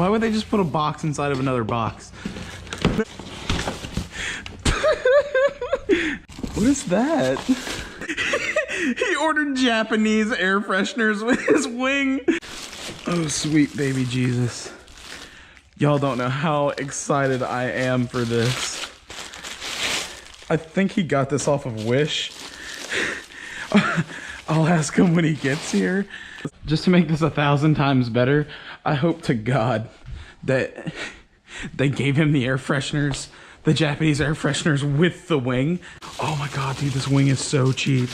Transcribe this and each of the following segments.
Why would they just put a box inside of another box? What is that? He ordered Japanese air fresheners with his wing. Oh, sweet baby Jesus. Y'all don't know how excited I am for this. I think he got this off of Wish. I'll ask him when he gets here. Just to make this 1,000 times better, I hope to God that they gave him the air fresheners, the Japanese air fresheners with the wing. Oh my God, dude, this wing is so cheap.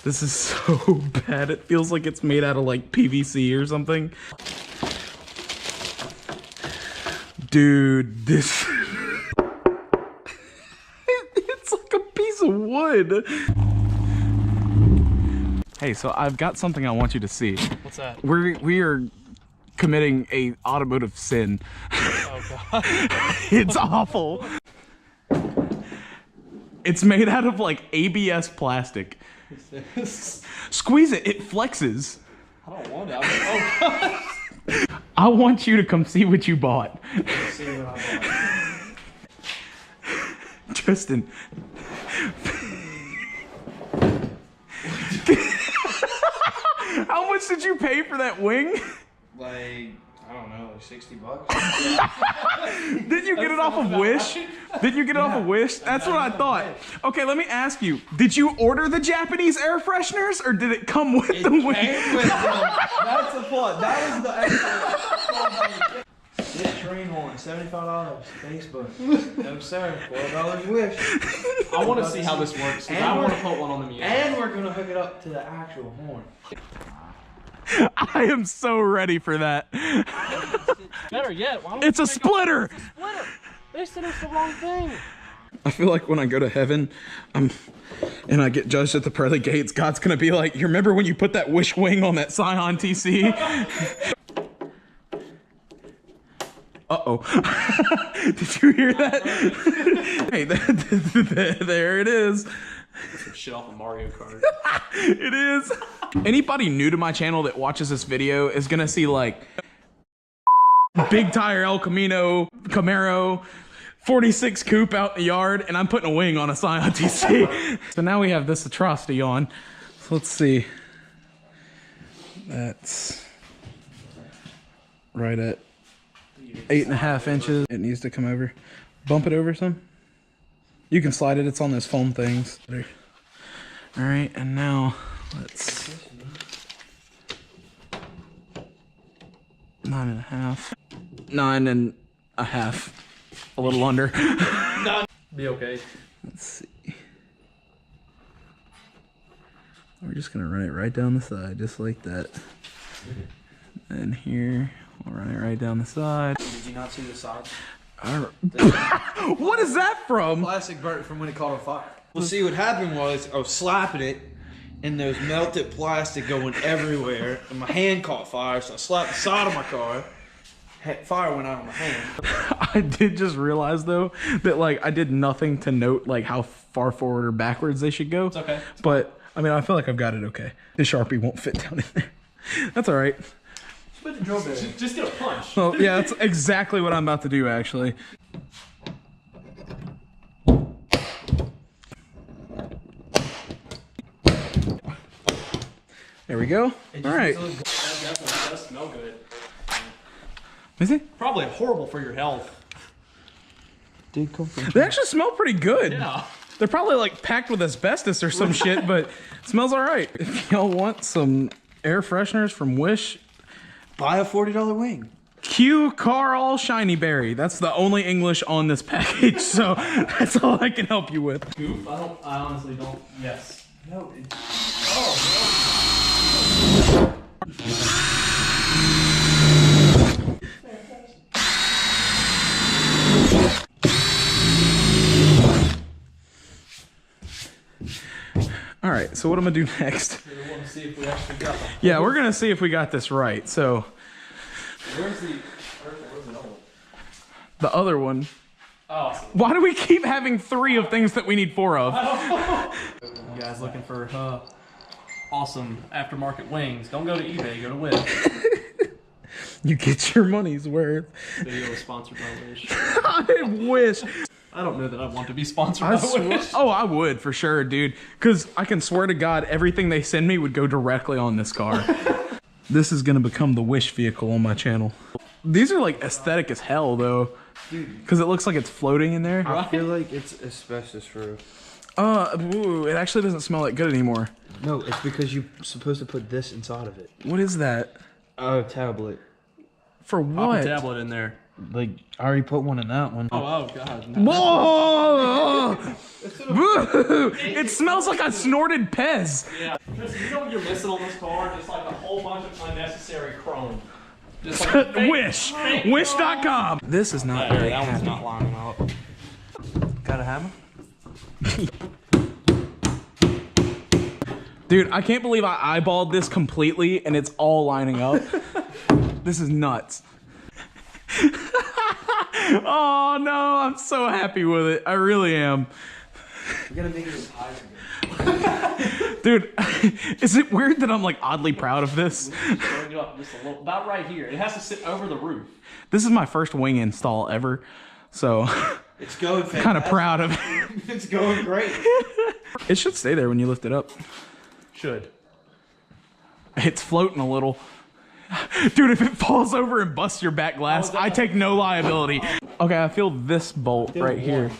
This is so bad. It feels like it's made out of like PVC or something. Dude, this... it's like a piece of wood. Hey, so I've got something I want you to see. What's that? We are committing a automotive sin. Oh God. It's awful. It's made out of like ABS plastic. Squeeze it, it flexes. I don't want it. Oh God. I want you to come see what you bought. Let's see what I bought. Tristan. How much did you pay for that wing? Like, I don't know, like $60. Didn't you get it off of Wish? Didn't you get it off of Wish? That's what I thought. Okay, let me ask you. Did you order the Japanese air fresheners or did it come with the wing? That's the plot. That was the extra. Get train horn, $75. Facebook. No sir, $12 Wish. I want to see how this works. I want to put one on the music. And we're gonna hook it up to the actual horn. I am so ready for that. Better yet, why don't It's a splitter. splitter? They said it's the wrong thing. I feel like when I go to heaven, and I get judged at the pearly gates, God's gonna be like, you remember when you put that Wish wing on that Scion TC? Uh-oh. Did you hear that? Hey, there it is. Some shit off of Mario Kart. It is. Anybody new to my channel that watches this video is gonna see like big tire El Camaro, 46 coupe out in the yard, and I'm putting a wing on a Scion TC. So now we have this atrocity on. So let's see. That's right at 8.5 inches. It needs to come over. Bump it over some. You can slide it. It's on those foam things. All right, and now let's 9.5. 9.5. A little under. Be okay. Let's see. We're just gonna run it right down the side, just like that. And here, we'll run it right down the side. Did you not see the side? What is that from? Plastic burnt from when it caught on fire. Well, see, what happened was I was slapping it, and there was melted plastic going everywhere, and my hand caught fire, so I slapped the side of my car. Fire went out of my hand. I did just realize though that like I did nothing to note like how far forward or backwards they should go. It's okay. But I mean, I feel like I've got it okay. The Sharpie won't fit down in there. That's all right. Put the drill bit in. Just get a punch. Well, yeah, that's exactly what I'm about to do actually. There we go. All right. That definitely does smell good. Is it? Probably horrible for your health. Did come from. They actually smell pretty good. Yeah. They're probably like packed with asbestos or some shit, but it smells all right. If y'all want some air fresheners from Wish, Buy a $40 wing. Q Carl Shiny Berry. That's the only English on this package, so that's all I can help you with. Goof? I honestly don't. Yes. No. It's... All right, so what I'm gonna do next? We want to see if we actually got them. Yeah, we're gonna see if we got this right. So Where's the other one? the other one. Oh. Why do we keep having 3 of things that we need 4 of? You guys looking for awesome aftermarket wings? Don't go to eBay. Go to Wish. You get your money's worth. Video is sponsored by Wish. I wish. I don't know that I want to be sponsored by Wish. Oh, I would for sure, dude. Because I can swear to God, everything they send me would go directly on this car. This is gonna become the Wish vehicle on my channel. These are like aesthetic as hell, though. Because it looks like it's floating in there. I feel like it's asbestos proof. Ooh, it actually doesn't smell that good anymore. No, it's because you're supposed to put this inside of it. What is that? Oh, tablet. For Pop what? a tablet in there. Like, I already put one in that one. Oh God. Whoa! Woo! It smells like I snorted Pez. Yeah. Tristan, you know what you're missing on this car? Just like a whole bunch of unnecessary chrome. Just like Wish. Wish.com. This is not very that one's happy. not lining up. Got a hammer? Dude, I can't believe I eyeballed this completely and it's all lining up. This is nuts. Oh no, I'm so happy with it. I really am. We gotta make it as high as we Dude, is it weird that I'm like oddly proud of this? Bring it up just a little, about right here. It has to sit over the roof. This is my first wing install ever, so It's going fantastic. kind of proud of it. It's going great. It should stay there when you lift it up. Should. It's floating a little. Dude, if it falls over and busts your back glass, I take no liability. Okay, I feel this bolt right here.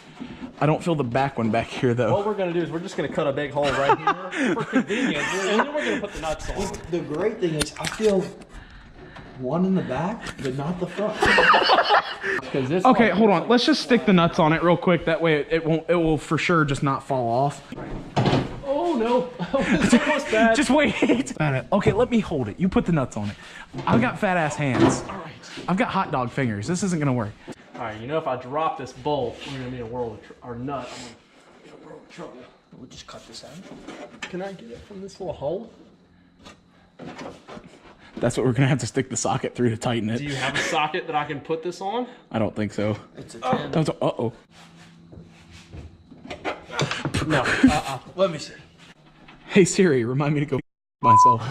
I don't feel the back one back here, though. What we're gonna do is we're just gonna cut a big hole right here for convenience, and then we're gonna put the nuts on. The great thing is, I feel one in the back, but not the front. Because this. Okay, hold on. Let's just stick the nuts on it real quick. That way it will for sure just not fall off. Oh no! It's almost bad. Just wait. Okay, let me hold it. You put the nuts on it. I've got fat ass hands. All right. I've got hot dog fingers. This isn't gonna work. All right. You know, if I drop this bolt, we're gonna be in a world of or nut. I'm gonna be in a world of trouble. We'll just cut this out. Can I get it from this little hole? That's what we're gonna have to stick the socket through to tighten Do it. you have a socket that I can put this on? I don't think so. It's a 10. That was uh-oh. No. Let me see. Hey Siri, remind me to go myself.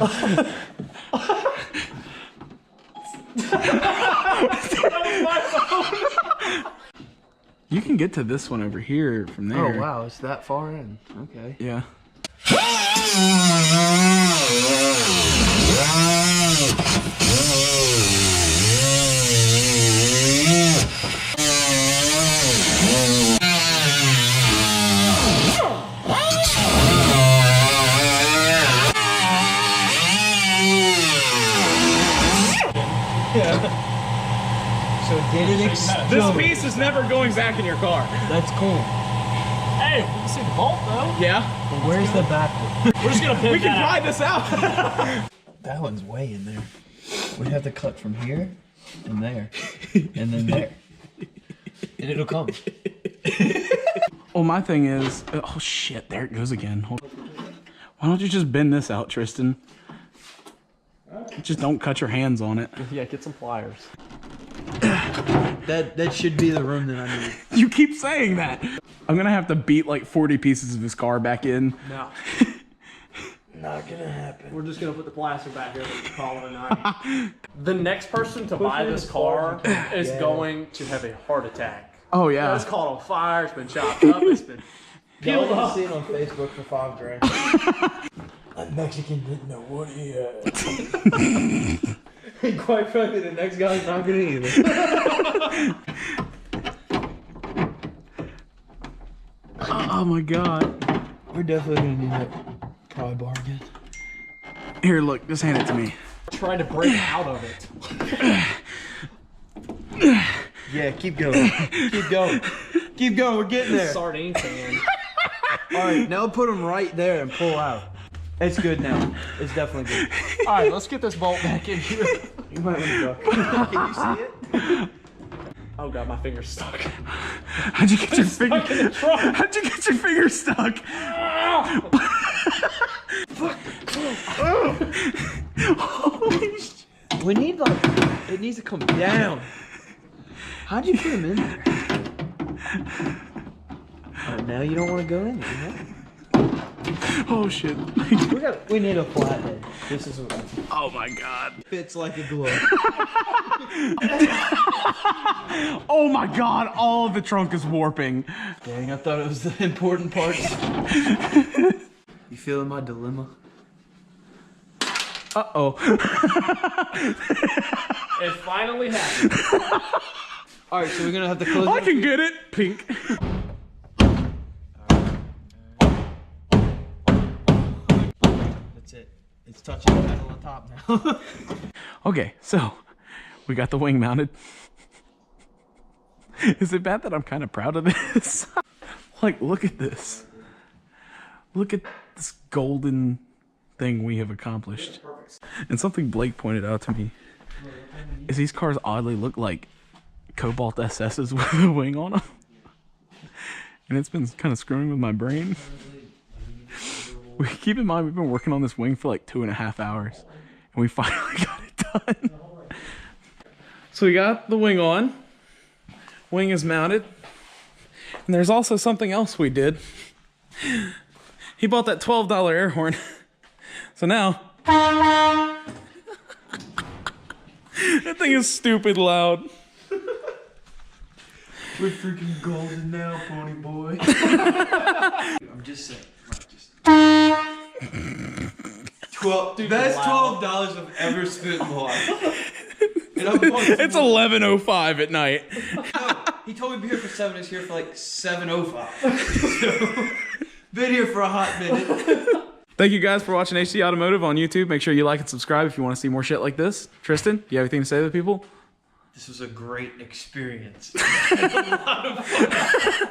You can get to this one over here from there. Oh wow, it's that far in. Okay. Yeah. So did it explode? This piece is never going back in your car. That's cool. Hey, we can see the bolt though. Yeah. But where's the back one? We're just gonna pin We can that pry this out. That one's way in there. We have to cut from here and there and then there. And it'll come. Well, my thing is, oh shit, there it goes again. Why don't you just bend this out, Tristan? Just don't cut your hands on it. Yeah, get some pliers. That should be the room that I need. You keep saying that. I'm gonna have to beat like 40 pieces of this car back in. No. Not gonna happen. We're just gonna put the plaster back here and call it a night. The next person to buy this car is going to have a heart attack. Oh yeah. It's caught on fire, it's been chopped up, it's been peeled Y'all up. see it on Facebook for $5,000. A Mexican didn't know what he had. And quite frankly, the next guy's not gonna either. Oh my god. We're definitely gonna need that pry bar again. Here, look, just hand it to me. Trying to break out of it. Yeah, keep going. Keep going. Keep going, we're getting there. Sardine can. Alright, now put them right there and pull out. It's good now. It's definitely good. Alright, let's get this bolt back in here. You might want to duck. Can you see it? Oh god, my finger's stuck. How'd you get your finger? How'd you get your finger stuck? Holy shit. We need like, it needs to come down. How'd you put them in there? Now you don't want to go in there, you know? Oh shit. We need a flathead. This is what Oh my god. fits like a glove. Oh my god, all of the trunk is warping. Dang, I thought it was the important parts. You feeling my dilemma? Uh-oh. It finally happened. All right, so we're gonna have to close. I can get it. Pink. That's it. It's touching the metal on top now. Okay, so we got the wing mounted. Is it bad that I'm kind of proud of this? Like, look at this. Look at this golden thing we have accomplished. And something Blake pointed out to me is these cars oddly look like Cobalt SS's with a wing on them. And it's been kind of screwing with my brain. Keep in mind, we've been working on this wing for like 2.5 hours. And we finally got it done. So we got the wing on. Wing is mounted. And there's also something else we did. He bought that $12 air horn. So now, that thing is stupid loud. We're freaking golden now, pony boy. I'm just saying. Best $12 I've ever spent in my life. And I'm going It's 11:05 at night. No, he told me to be here for 7. He's here for like 7:05. So, been here for a hot minute. Thank you guys for watching HC Automotive on YouTube. Make sure you like and subscribe if you want to see more shit like this. Tristan, you have anything to say to the people? This was a great experience. I had a lot of fun.